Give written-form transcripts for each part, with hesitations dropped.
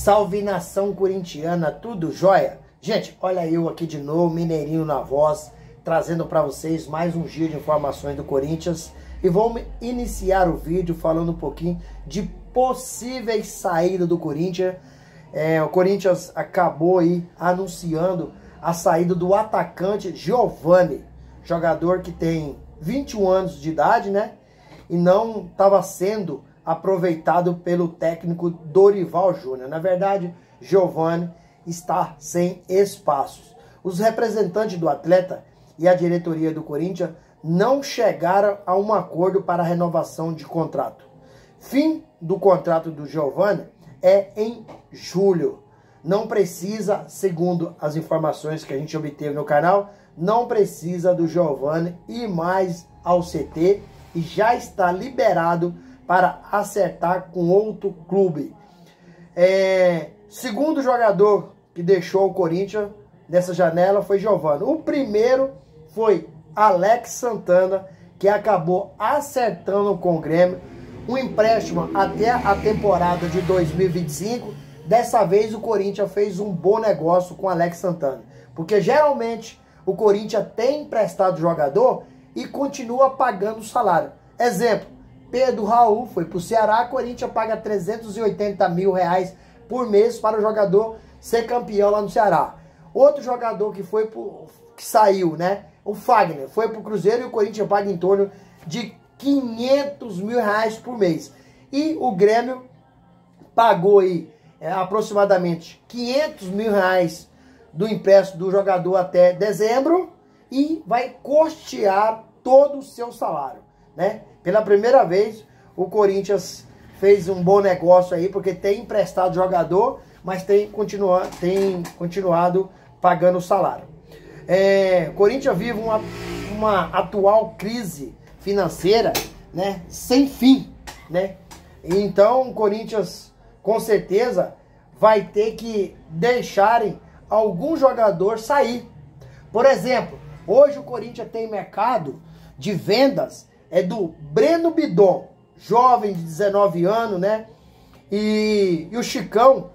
Salve nação corintiana, tudo jóia? Gente, olha eu aqui de novo, Mineirinho na voz, trazendo para vocês mais um giro de informações do Corinthians. E vamos iniciar o vídeo falando um pouquinho de possíveis saídas do Corinthians. O Corinthians acabou aí anunciando a saída do atacante Giovani, jogador que tem 21 anos de idade, né? E não estava sendo aproveitado pelo técnico Dorival Júnior. Na verdade, Giovani está sem espaços. Os representantes do atleta e a diretoria do Corinthians não chegaram a um acordo para a renovação de contrato. Fim do contrato do Giovani é em julho. Não precisa, segundo as informações que a gente obteve no canal, não precisa do Giovani ir mais ao CT e já está liberado para acertar com outro clube. Segundo jogador que deixou o Corinthians nessa janela foi Giovani. O primeiro foi Alex Santana, que acabou acertando com o Grêmio um empréstimo até a temporada de 2025. Dessa vez o Corinthians fez um bom negócio com Alex Santana, porque geralmente o Corinthians tem emprestado jogador e continua pagando o salário. Exemplo, Pedro Raul foi para o Ceará, Corinthians paga 380 mil reais por mês para o jogador ser campeão lá no Ceará. Outro jogador que saiu, né? O Fagner, foi para o Cruzeiro e o Corinthians paga em torno de 500 mil reais por mês. E o Grêmio pagou aí aproximadamente 500 mil reais do empréstimo do jogador até dezembro e vai custear todo o seu salário, né? Pela primeira vez, o Corinthians fez um bom negócio aí, porque tem emprestado jogador, mas tem continuado pagando o salário. O Corinthians vive uma atual crise financeira, né, sem fim, né? Então, o Corinthians, com certeza, vai ter que deixarem algum jogador sair. Por exemplo, hoje o Corinthians tem mercado de vendas do Breno Bidon, jovem de 19 anos, né? E o Chicão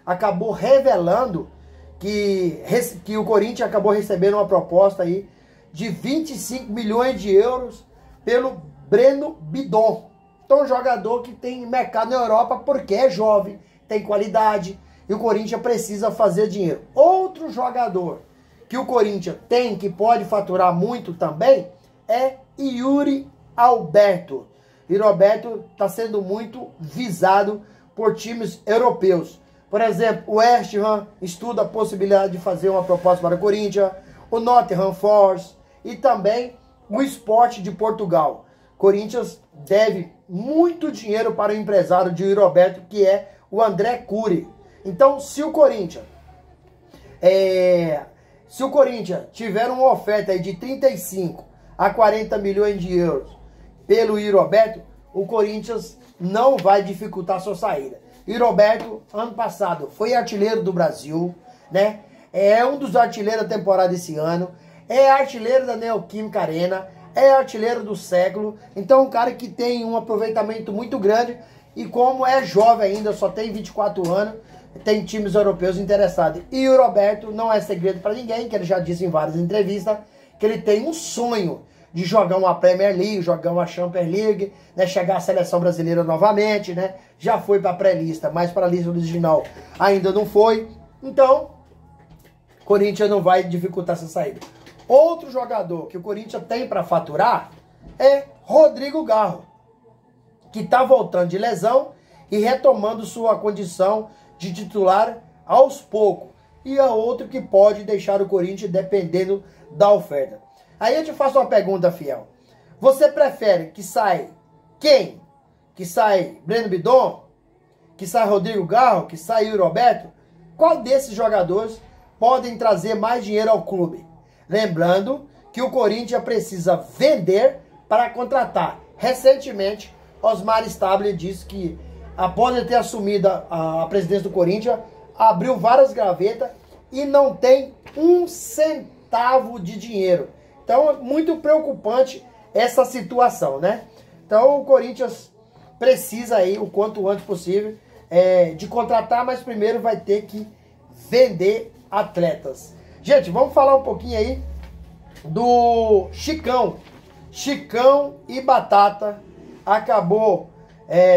acabou revelando que o Corinthians acabou recebendo uma proposta aí de 25 milhões de euros pelo Breno Bidon. Então, um jogador que tem mercado na Europa porque é jovem, tem qualidade e o Corinthians precisa fazer dinheiro. Outro jogador que o Corinthians tem, que pode faturar muito também, é Yuri Alberto. Yuri Alberto está sendo muito visado por times europeus. Por exemplo, o West Ham estuda a possibilidade de fazer uma proposta para o Corinthians, o Nottingham Forest e também o Sport de Portugal. Corinthians deve muito dinheiro para o empresário de Yuri Alberto, que é o André Cury. Então, se o Corinthians tiver uma oferta aí de 35 a 40 milhões de euros pelo Yuri Alberto, o Corinthians não vai dificultar a sua saída. Yuri Alberto, ano passado, foi artilheiro do Brasil, né? É um dos artilheiros da temporada desse ano, é artilheiro da Neoquímica Arena, é artilheiro do século. Então, um cara que tem um aproveitamento muito grande e como é jovem ainda, só tem 24 anos, tem times europeus interessados. E Yuri Alberto não é segredo para ninguém, que ele já disse em várias entrevistas, que ele tem um sonho de jogar uma Premier League, jogar uma Champions League, né, chegar à seleção brasileira novamente, né? Já foi para a pré-lista, mas para a lista original ainda não foi. Então, o Corinthians não vai dificultar essa saída. Outro jogador que o Corinthians tem para faturar é Rodrigo Garro, que está voltando de lesão e retomando sua condição de titular aos poucos. E é outro que pode deixar o Corinthians dependendo da oferta. Aí eu te faço uma pergunta, fiel. Você prefere que saia quem? Que saia Breno Bidon? Que saia Rodrigo Garro? Que saia Yuri Alberto? Qual desses jogadores podem trazer mais dinheiro ao clube? Lembrando que o Corinthians precisa vender para contratar. Recentemente, Osmar Stabile disse que, após ele ter assumido a presidência do Corinthians, abriu várias gavetas e não tem um centavo de dinheiro. Então, é muito preocupante essa situação, né? Então, o Corinthians precisa aí, o quanto antes possível, de contratar, mas primeiro vai ter que vender atletas. Gente, vamos falar um pouquinho aí do Chicão. Chicão e Batata acabou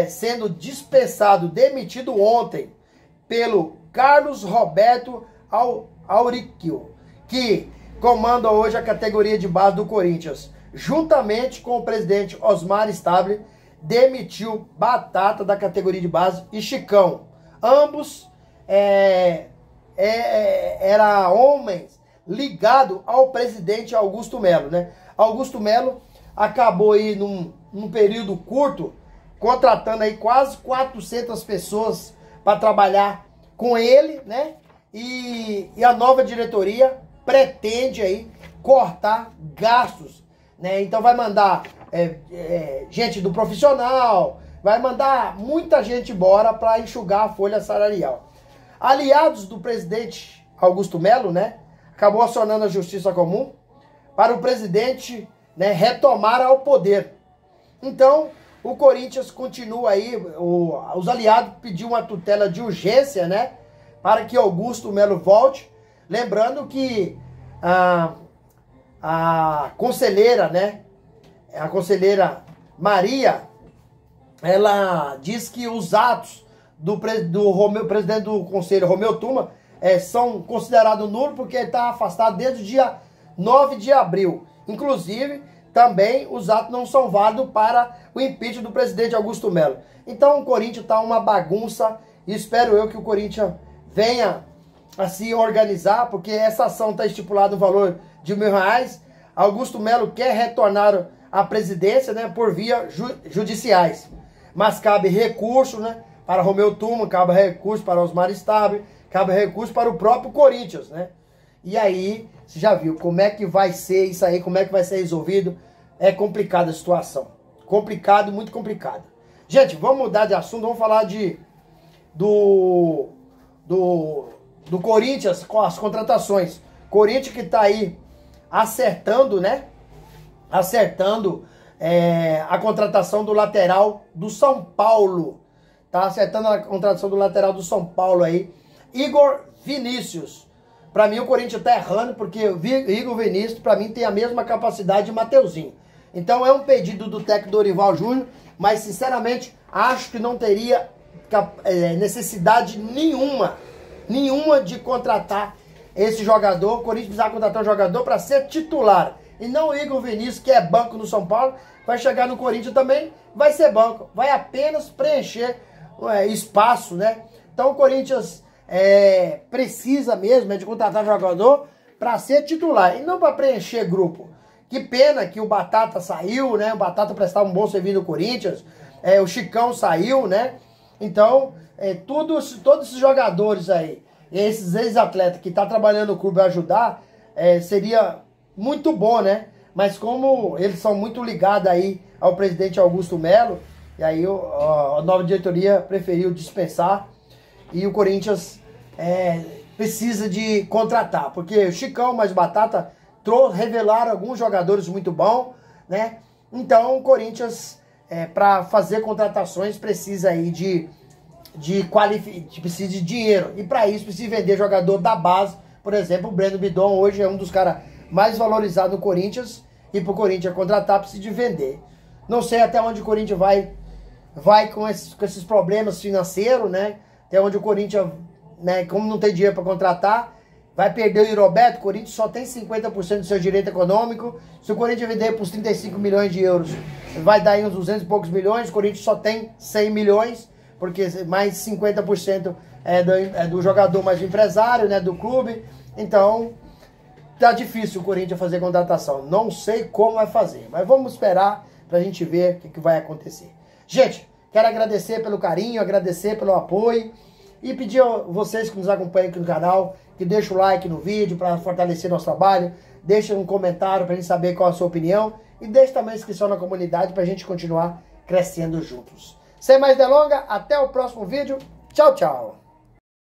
sendo dispensado, demitido ontem pelo Carlos Roberto Auriquio, que comanda hoje a categoria de base do Corinthians. Juntamente com o presidente Osmar Stable, demitiu Batata da categoria de base e Chicão. Ambos eram homens ligados ao presidente Augusto Melo, né? Augusto Melo acabou aí num período curto contratando aí quase 400 pessoas para trabalhar com ele, né? E a nova diretoria pretende aí cortar gastos, né? Então vai mandar gente do profissional, vai mandar muita gente embora para enxugar a folha salarial. Aliados do presidente Augusto Melo, né, acabou acionando a Justiça Comum para o presidente, né, retomar ao poder. Então, o Corinthians continua aí, os aliados pediram uma tutela de urgência, né, para que Augusto Melo volte. Lembrando que a conselheira, né, a conselheira Maria, ela diz que os atos do presidente do conselho, Romeu Tuma, são considerados nulos porque ele está afastado desde o dia 9 de abril. Inclusive, também os atos não são válidos para o impeachment do presidente Augusto Melo. Então o Corinthians está uma bagunça e espero eu que o Corinthians venha a se organizar, porque essa ação está estipulada no valor de R$1.000. Augusto Melo quer retornar à presidência, né, por via judiciais. Mas cabe recurso, né, para Romeu Tuma, cabe recurso para Osmar Stable, cabe recurso para o próprio Corinthians, né? E aí, você já viu como é que vai ser isso aí, como é que vai ser resolvido? É complicada a situação. Complicado, muito complicado. Gente, vamos mudar de assunto, vamos falar do Corinthians com as contratações. Corinthians que está aí acertando, né? Acertando a contratação do lateral do São Paulo. Tá acertando a contratação do lateral do São Paulo aí. Igor Vinícius. Pra mim o Corinthians tá errando, porque o Igor Vinícius, pra mim, tem a mesma capacidade de Mateuzinho. Então é um pedido do técnico Dorival Júnior, mas sinceramente acho que não teria necessidade nenhuma de contratar esse jogador. O Corinthians precisa contratar um jogador para ser titular. E não o Igor Vinícius, que é banco no São Paulo, vai chegar no Corinthians também, vai ser banco. Vai apenas preencher espaço, né? Então o Corinthians precisa mesmo de contratar jogador para ser titular e não para preencher grupo. Que pena que o Batata saiu, né? O Batata prestava um bom serviço no Corinthians. O Chicão saiu, né? Então, todos esses jogadores aí, esses ex-atletas que estão trabalhando no clube a ajudar, seria muito bom, né? Mas como eles são muito ligados aí ao presidente Augusto Melo, e aí a nova diretoria preferiu dispensar e o Corinthians precisa de contratar, porque o Chicão mais Batata revelaram alguns jogadores muito bons, né? Então o Corinthians, para fazer contratações, precisa aí precisa de dinheiro, e para isso precisa vender jogador da base. Por exemplo, o Breno Bidon hoje é um dos caras mais valorizados no Corinthians, e para o Corinthians contratar precisa de vender. Não sei até onde o Corinthians vai com esses problemas financeiros, né? Até onde o Corinthians, né, como não tem dinheiro para contratar, vai perder o Iroberto. O Corinthians só tem 50% do seu direito econômico. Se o Corinthians vender por 35 milhões de euros, vai dar aí uns 200 e poucos milhões. O Corinthians só tem 100 milhões, porque mais 50% é do jogador mais empresário, né, do clube. Então, tá difícil o Corinthians fazer contratação. Não sei como vai fazer, mas vamos esperar pra gente ver o que vai acontecer. Gente, quero agradecer pelo carinho, agradecer pelo apoio e pedir a vocês que nos acompanham aqui no canal, que deixem o like no vídeo para fortalecer nosso trabalho, deixem um comentário pra gente saber qual a sua opinião e deixe também a inscrição na comunidade pra gente continuar crescendo juntos. Sem mais delongas, até o próximo vídeo. Tchau, tchau!